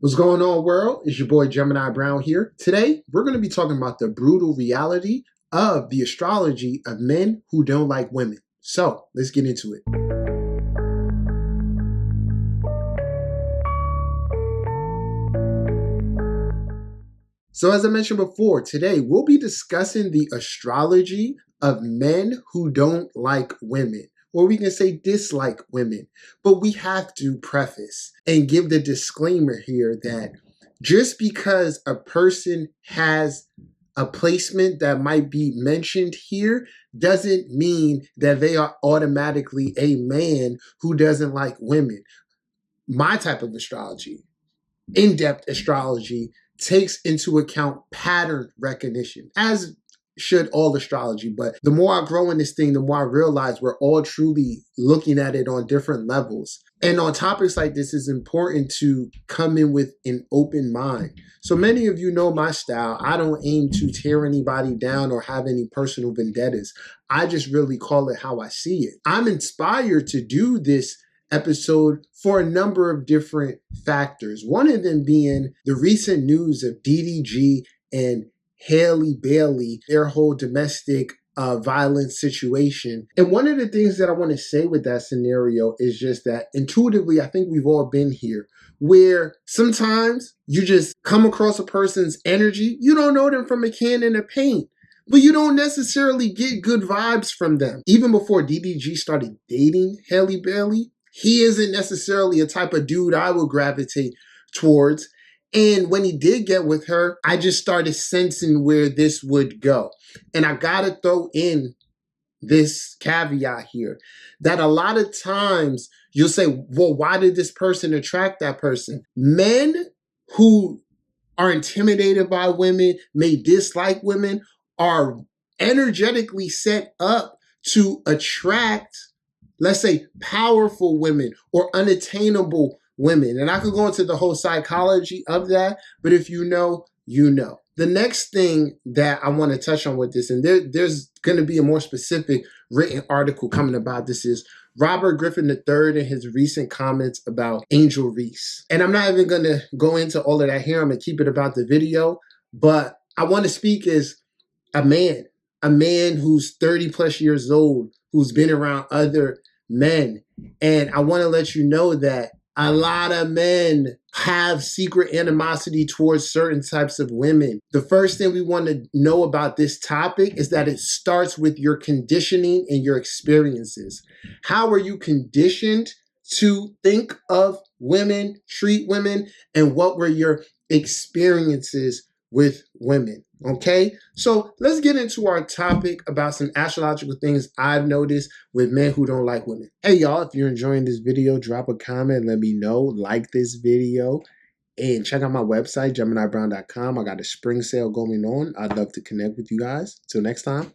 What's going on, world? It's your boy Gemini Brown here. Today, we're going to be talking about the brutal reality of the astrology of men who don't like women. So, let's get into it. So, as I mentioned before, today we'll be discussing the astrology of men who don't like women. Or we can say dislike women. But we have to preface and give the disclaimer here that just because a person has a placement that might be mentioned here doesn't mean that they are automatically a man who doesn't like women. My type of astrology, in-depth astrology, takes into account pattern recognition, as should all astrology. But the more I grow in this thing, the more I realize we're all truly looking at it on different levels. And on topics like this, it's important to come in with an open mind. So many of you know my style. I don't aim to tear anybody down or have any personal vendettas. I just really call it how I see it. I'm inspired to do this episode for a number of different factors. One of them being the recent news of DDG and Haley Bailey, their whole domestic violence situation. And one of the things that I want to say with that scenario is just that intuitively, I think we've all been here, where sometimes you just come across a person's energy. You don't know them from a can of paint, but you don't necessarily get good vibes from them. Even before DDG started dating Haley Bailey, he isn't necessarily a type of dude I would gravitate towards. And when he did get with her, I just started sensing where this would go. And I gotta throw in this caveat here, that a lot of times you'll say, well, why did this person attract that person? Men who are intimidated by women, may dislike women, are energetically set up to attract, let's say, powerful women or unattainable women. And I could go into the whole psychology of that, but if you know, you know. The next thing that I want to touch on with this, and there's going to be a more specific written article coming about this, is Robert Griffin III and his recent comments about Angel Reese. And I'm not even going to go into all of that here. I'm going to keep it about the video, but I want to speak as a man who's 30 plus years old, who's been around other men. And I want to let you know that a lot of men have secret animosity towards certain types of women. The first thing we want to know about this topic is that it starts with your conditioning and your experiences. How are you conditioned to think of women, treat women, and what were your experiences with women? Okay, so let's get into our topic about some astrological things I've noticed with men who don't like women. Hey y'all, if you're enjoying this video, drop a comment, let me know, like this video, and check out my website, GeminiBrown.com. I got a spring sale going on. I'd love to connect with you guys. Till next time.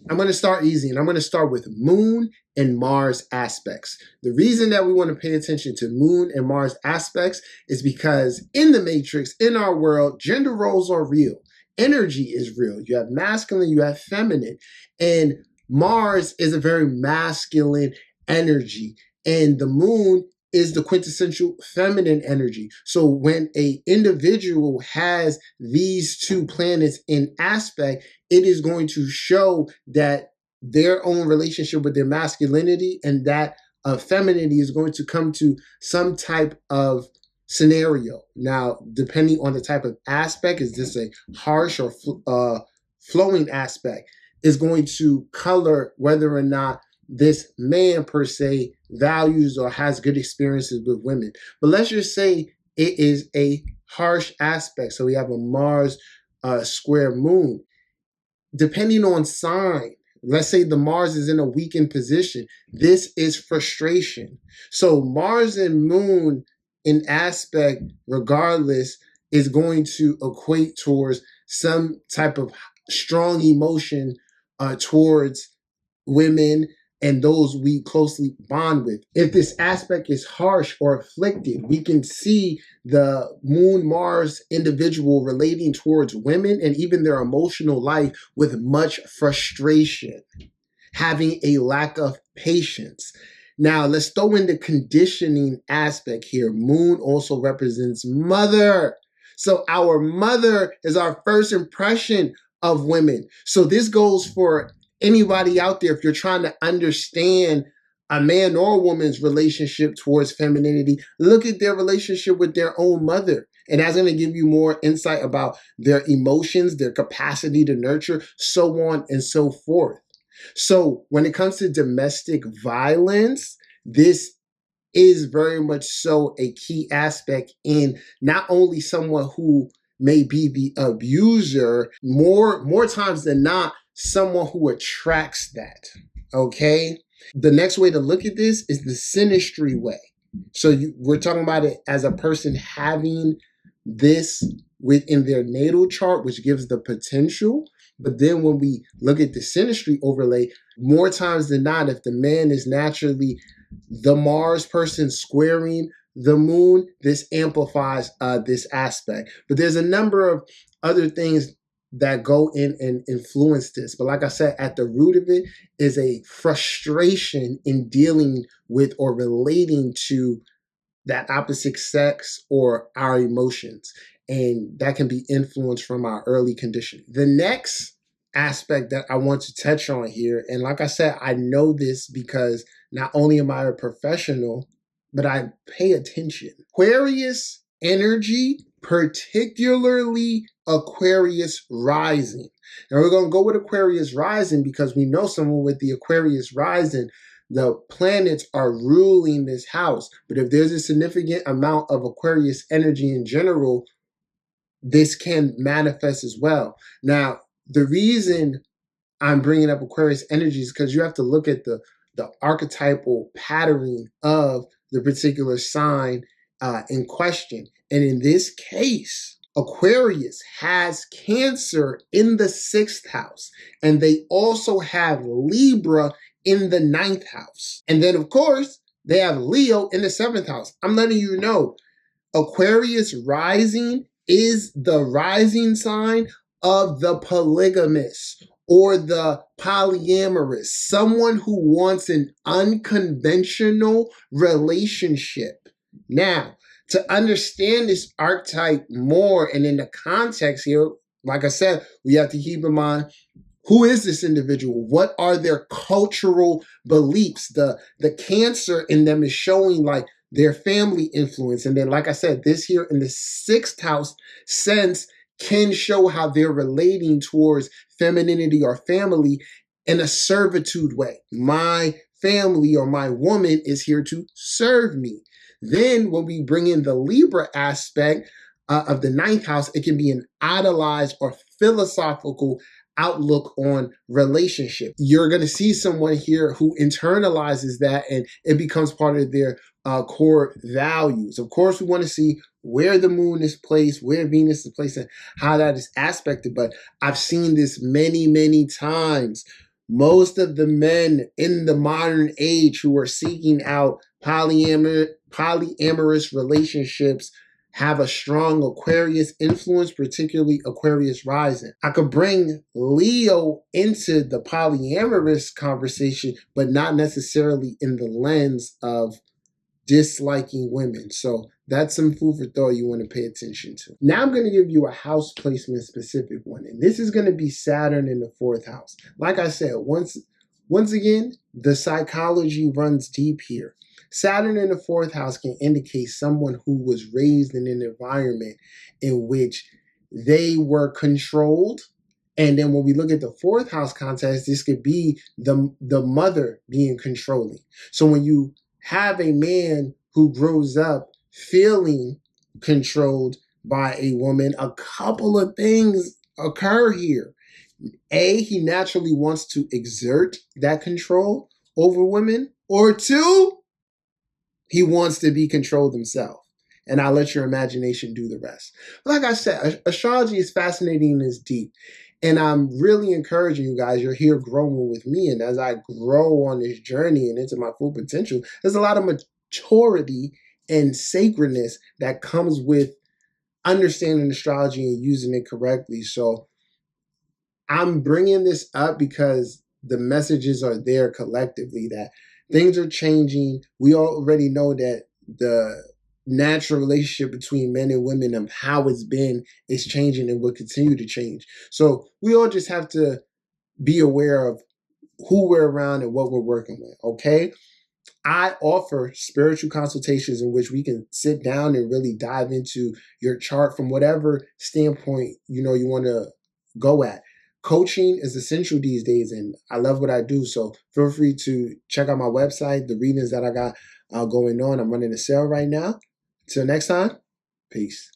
I'm going to start easy, and I'm going to start with Moon and Mars aspects. The reason that we want to pay attention to Moon and Mars aspects is because in the Matrix, in our world, gender roles are real. Energy is real. You have masculine, you have feminine. And Mars is a very masculine energy. And the moon is the quintessential feminine energy. So when an individual has these two planets in aspect, it is going to show that their own relationship with their masculinity and that of femininity is going to come to some type of scenario. Now, depending on the type of aspect, is this a harsh or flowing aspect, is going to color whether or not this man per se values or has good experiences with women. But let's just say it is a harsh aspect. So we have a Mars square moon. Depending on sign, let's say the Mars is in a weakened position, this is frustration. So Mars and moon in aspect, regardless, is going to equate towards some type of strong emotion towards women and those we closely bond with. If this aspect is harsh or afflicted, we can see the Moon Mars individual relating towards women and even their emotional life with much frustration, having a lack of patience. Now, let's throw in the conditioning aspect here. Moon also represents mother. So our mother is our first impression of women. So this goes for anybody out there. If you're trying to understand a man or a woman's relationship towards femininity, look at their relationship with their own mother. And that's going to give you more insight about their emotions, their capacity to nurture, so on and so forth. So when it comes to domestic violence, this is very much so a key aspect in not only someone who may be the abuser, more times than not, someone who attracts that. Okay? The next way to look at this is the synastry way. So we're talking about it as a person having this within their natal chart, which gives the potential. But then when we look at the synastry overlay, more times than not, if the man is naturally the Mars person squaring the moon, this amplifies this aspect. But there's a number of other things that go in and influence this. But like I said, at the root of it is a frustration in dealing with or relating to that opposite sex or our emotions. And that can be influenced from our early conditioning. The next aspect that I want to touch on here, and like I said, I know this because not only am I a professional, but I pay attention. Aquarius energy, particularly Aquarius rising. And we're going to go with Aquarius rising because we know someone with the Aquarius rising, the planets are ruling this house. But if there's a significant amount of Aquarius energy in general, this can manifest as well. Now, the reason I'm bringing up Aquarius energy is because you have to look at the archetypal patterning of the particular sign in question. And in this case, Aquarius has Cancer in the 6th house, and they also have Libra in the 9th house. And then, of course, they have Leo in the 7th house. I'm letting you know, Aquarius rising is the rising sign of the polygamist or the polyamorous, someone who wants an unconventional relationship. Now, to understand this archetype more and in the context here, like I said, we have to keep in mind, who is this individual? What are their cultural beliefs? The Cancer in them is showing like their family influence. And then, like I said, this here in the 6th house sense can show how they're relating towards femininity or family in a servitude way. My family or my woman is here to serve me. Then when we bring in the Libra aspect of the 9th house, it can be an idolized or philosophical outlook on relationship. You're going to see someone here who internalizes that and it becomes part of their core values. Of course, we want to see where the moon is placed, where Venus is placed, and how that is aspected. But I've seen this many, many times. Most of the men in the modern age who are seeking out polyamorous relationships have a strong Aquarius influence, particularly Aquarius rising. I could bring Leo into the polyamorous conversation, but not necessarily in the lens of disliking women. So that's some food for thought you want to pay attention to. Now I'm going to give you a house placement specific one, and this is going to be Saturn in the 4th house. Like I said, once again, the psychology runs deep here. Saturn in the 4th house can indicate someone who was raised in an environment in which they were controlled. And then when we look at the 4th house context, this could be the mother being controlling. So when you have a man who grows up feeling controlled by a woman, a couple of things occur here. A, he naturally wants to exert that control over women, or 2, he wants to be controlled himself. And I'll let your imagination do the rest. But like I said, astrology is fascinating and is deep. And I'm really encouraging you guys, you're here growing with me. And as I grow on this journey and into my full potential, there's a lot of maturity and sacredness that comes with understanding astrology and using it correctly. So I'm bringing this up because the messages are there collectively that Things are changing. We already know that the natural relationship between men and women and how it's been is changing and will continue to change. So we all just have to be aware of who we're around and what we're working with, okay? I offer spiritual consultations in which we can sit down and really dive into your chart from whatever standpoint you want to go at. Coaching is essential these days, and I love what I do. So feel free to check out my website, the readings that I got going on. I'm running a sale right now. Till next time, peace.